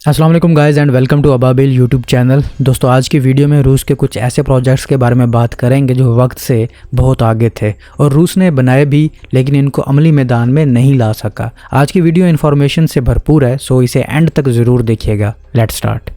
السلام علیکم guys and welcome to Ababeel YouTube channel. دوستو آج کی ویڈیو میں روس کے کچھ ایسے پروجیکٹس کے بارے میں بات کریں گے جو وقت سے بہت آگے تھے اور روس نے بنائے بھی لیکن ان کو عملی میدان میں نہیں لا سکا۔ آج کی ویڈیو انفارمیشن سے بھرپور ہے، سو اسے اینڈ تک ضرور دیکھیے گا۔ Let's start.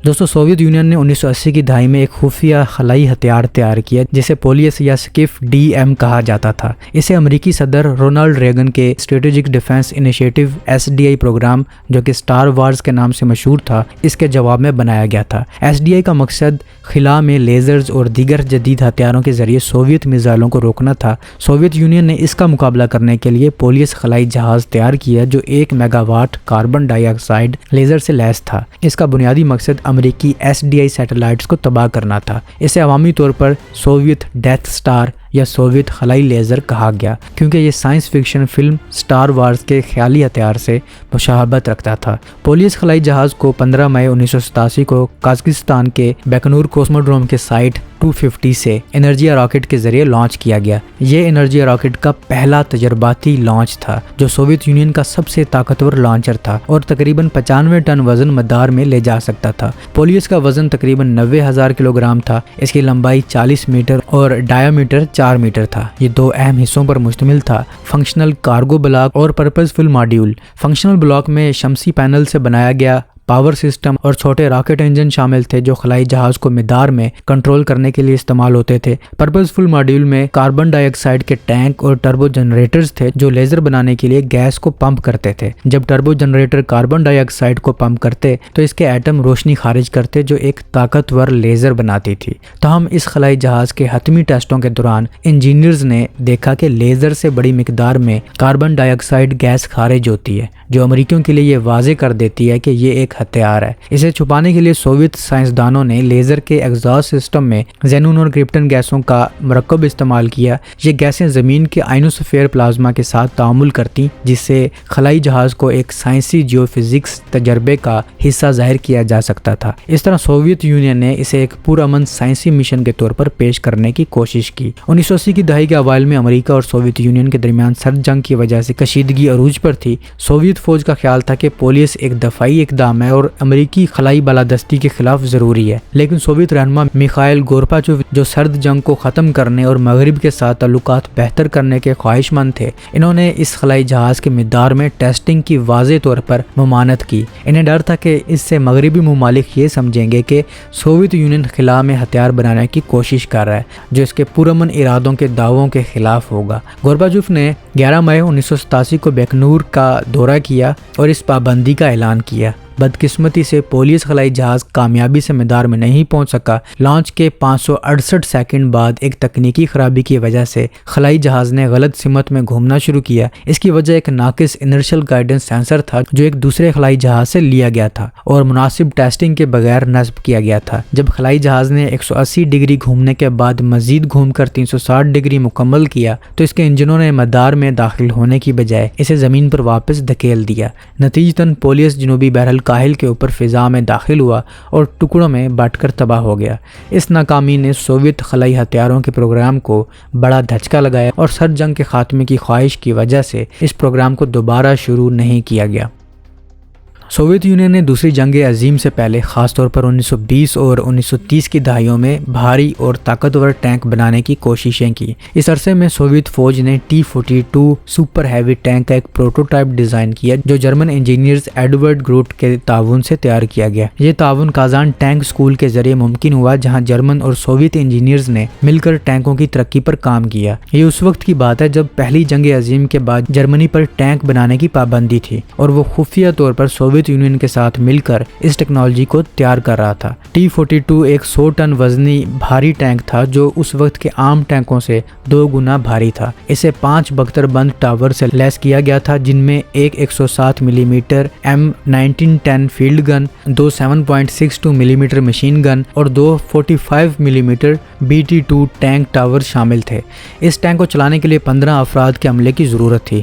دوستو سوویت یونین نے 1980 کی دہائی میں ایک خفیہ خلائی ہتھیار تیار کیا جسے پولیس یا سکف ڈی ایم کہا جاتا تھا۔ اسے امریکی صدر رونالڈ ریگن کے strategic defence initiative SDI programme جو کہ اسٹار وارز کے نام سے مشہور تھا، اس کے جواب میں بنایا گیا تھا۔ SDI کا مقصد خلا میں لیزرز اور دیگر جدید ہتھیاروں کے ذریعے سوویت میزائلوں کو روکنا تھا۔ سوویت یونین نے اس کا مقابلہ کرنے کے لیے پولیس خلائی جہاز تیار کیا جو 1 mega what carbon dye oxide laser سے لیس تھا۔ اس کا بنیادی مقصد امریکی SDI سیٹلائٹس کو تباہ کرنا تھا۔ اسے عوامی طور پر سوویت ڈیتھ سٹار یا سوویت خلائی لیزر کہا گیا کیونکہ یہ science fiction film star wars کے خیالی ہتھیار سے مشابہت رکھتا تھا۔ پولیس خلائی جہاز کو 15 مئی 1987 کو قازقستان کے بیکنور کوسموڈروم کے سائٹ 250 سے انرجیا راکٹ کے ذریعے لانچ کیا گیا۔ یہ انرجیا راکٹ کا پہلا تجرباتی لانچ تھا جو سوویت یونین کا سب سے طاقتور لانچر تھا اور تقریباً 95 ٹن وزن مدار میں لے جا سکتا تھا۔ پولیس کا وزن تقریباً 90,000 کلو گرام تھا۔ اس کی لمبائی 40 میٹر اور ڈایا میٹر 4 میٹر تھا۔ یہ 2 اہم حصوں پر مشتمل تھا: فنکشنل کارگو بلاک اور پرپز فل ماڈیول۔ فنکشنل بلاک میں شمسی پینل سے بنایا گیا پاور سسٹم اور چھوٹے راکٹ انجن شامل تھے جو خلائی جہاز کو مدار میں کنٹرول کرنے کے لیے استعمال ہوتے تھے۔ پرپز فل ماڈیول میں کاربن ڈائی آکسائڈ کے ٹینک اور ٹربو جنریٹرز تھے جو لیزر بنانے کے لیے گیس کو پمپ کرتے تھے۔ جب ٹربو جنریٹر کاربن ڈائی آکسائڈ کو پمپ کرتے تو اس کے ایٹم روشنی خارج کرتے جو ایک طاقتور لیزر بناتی تھی۔ تاہم اس خلائی جہاز کے حتمی ٹیسٹوں کے دوران انجینئرز نے دیکھا کہ لیزر سے بڑی مقدار میں کاربن ڈائی آکسائڈ گیس خارج ہوتی ہے جو امریکیوں کے لیے یہ واضح کر دیتی ہے کہ یہ ایک ہتھیار ہے۔ اسے چھپانے کے لیے سوویت سائنسدانوں نے لیزر کے ایگزاسٹ سسٹم میں زینون اور کرپٹن گیسوں کا مرکب استعمال کیا۔ یہ گیسیں زمین کے آئنوسفیئر پلازما کے ساتھ تعامل کرتی جس سے خلائی جہاز کو ایک سائنسی جیو فزکس تجربے کا حصہ ظاہر کیا جا سکتا تھا۔ اس طرح سوویت یونین نے اسے ایک پرامن سائنسی مشن کے طور پر پیش کرنے کی کوشش کی۔ 1980 کی دہائی کے اوائل میں امریکہ اور سوویت یونین کے درمیان سرد جنگ کی وجہ سے کشیدگی عروج پر تھی۔ سوویت فوج کا خیال تھا کہ پولیس ایک دفاعی اقدام ہے اور امریکی خلائی بالادستی کے خلاف ضروری ہے، لیکن سوویت رہنما میخائیل گورباچوف جو سرد جنگ کو ختم کرنے اور مغرب کے ساتھ تعلقات بہتر کرنے کے خواہش مند تھے، انہوں نے اس خلائی جہاز کے مدار میں ٹیسٹنگ کی واضح طور پر ممانعت کی۔ انہیں ڈر تھا کہ اس سے مغربی ممالک یہ سمجھیں گے کہ سوویت یونین خلا میں ہتھیار بنانے کی کوشش کر رہا ہے جو اس کے پرامن ارادوں کے دعووں کے خلاف ہوگا۔ گورباچوف نے 11 مئی 1987 کو بیکنور کا دورہ کیا اور اس پابندی کا اعلان کیا۔ بدقسمتی سے پولیس خلائی جہاز کامیابی سے مدار میں نہیں پہنچ سکا۔ لانچ کے 568 سیکنڈ بعد ایک تکنیکی خرابی کی وجہ سے خلائی جہاز نے غلط سمت میں گھومنا شروع کیا۔ اس کی وجہ ایک ناقص انرشل گائیڈنس سینسر تھا جو ایک دوسرے خلائی جہاز سے لیا گیا تھا اور مناسب ٹیسٹنگ کے بغیر نصب کیا گیا تھا۔ جب خلائی جہاز نے 180 ڈگری گھومنے کے بعد مزید گھوم کر 360 ڈگری مکمل کیا تو اس کے انجنوں نے مدار میں داخل ہونے کی بجائے اسے زمین پر واپس دھکیل دیا۔ نتیجتاً پولیس جنوبی بحر الکاہل کے اوپر فضا میں داخل ہوا اور ٹکڑوں میں بٹ کر تباہ ہو گیا۔ اس ناکامی نے سوویت خلائی ہتھیاروں کے پروگرام کو بڑا دھچکا لگایا اور سرد جنگ کے خاتمے کی خواہش کی وجہ سے اس پروگرام کو دوبارہ شروع نہیں کیا گیا۔ سوویت یونین نے دوسری جنگ عظیم سے پہلے خاص طور پر 1920 اور 1930 کی دہائیوں میں بھاری اور طاقتور ٹینک بنانے کی کوششیں کی۔ اس عرصے میں سوویت فوج نے T-42 سپر ہیوی ٹینک کا ایک پروٹوٹائپ ڈیزائن کیا جو جرمن انجینئرز ایڈورڈ گروٹ کے تعاون سے تیار کیا گیا۔ یہ تعاون کازان ٹینک اسکول کے ذریعے ممکن ہوا جہاں جرمن اور سوویت انجینئرز نے مل کر ٹینکوں کی ترقی پر کام کیا۔ یہ اس وقت کی بات ہے جب پہلی جنگ عظیم کے بعد جرمنی پر ٹینک بنانے کی پابندی تھی اور وہ خفیہ طور پر سوویت یونین کے ساتھ مل کر اس ٹیکنالوجی کو تیار کر رہا تھا۔ T-42 ایک 100 ٹن وزنی بھاری ٹینک تھا جو اس وقت کے عام ٹینکوں سے 2 گنا بھاری تھا۔ اسے 5 بختر بند ٹاور سے لیس کیا گیا تھا جن میں ایک 107 ملی میٹر M1910 فیلڈ گن، 2 7.62 ملی میٹر مشین گن اور 2 45 ملی میٹر BT-2 ٹینک ٹاور شامل تھے۔ اس ٹینک کو چلانے کے لیے 15 افراد کے عملے کی ضرورت تھی۔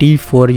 T-4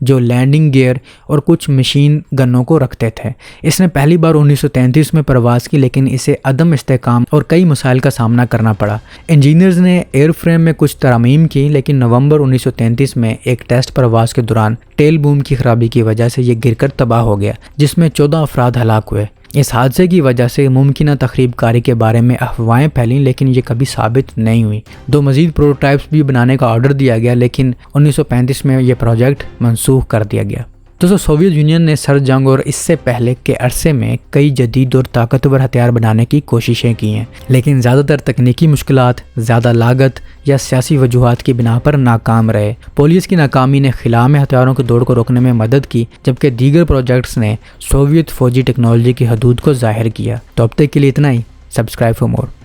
جو لینڈنگ گیئر اور کچھ مشین گنوں کو رکھتے تھے۔ اس نے پہلی بار 1933 میں پرواز کی، لیکن اسے عدم استحکام اور کئی مسائل کا سامنا کرنا پڑا۔ انجینئرز نے ایئر فریم میں کچھ ترامیم کی، لیکن نومبر 1933 میں ایک ٹیسٹ پرواز کے دوران ٹیل بوم کی خرابی کی وجہ سے یہ گر کر تباہ ہو گیا، جس میں 14 افراد ہلاک ہوئے۔ اس حادثے کی وجہ سے ممکنہ تخریب کاری کے بارے میں افواہیں پھیلیں، لیکن یہ کبھی ثابت نہیں ہوئی۔ 2 مزید پروٹوٹائپس بھی بنانے کا آرڈر دیا گیا، لیکن 1935 میں یہ پروجیکٹ منسوخ کر دیا گیا۔ دوستو، سوویت یونین نے سرد جنگ اور اس سے پہلے کے عرصے میں کئی جدید اور طاقتور ہتھیار بنانے کی کوششیں کی ہیں، لیکن زیادہ تر تکنیکی مشکلات، زیادہ لاگت یا سیاسی وجوہات کی بنا پر ناکام رہے۔ پولیس کی ناکامی نے خلا میں ہتھیاروں کی دوڑ کو روکنے میں مدد کی، جبکہ دیگر پروجیکٹس نے سوویت فوجی ٹیکنالوجی کی حدود کو ظاہر کیا۔ تو اب تک کے لیے اتنا ہی۔ Subscribe for more.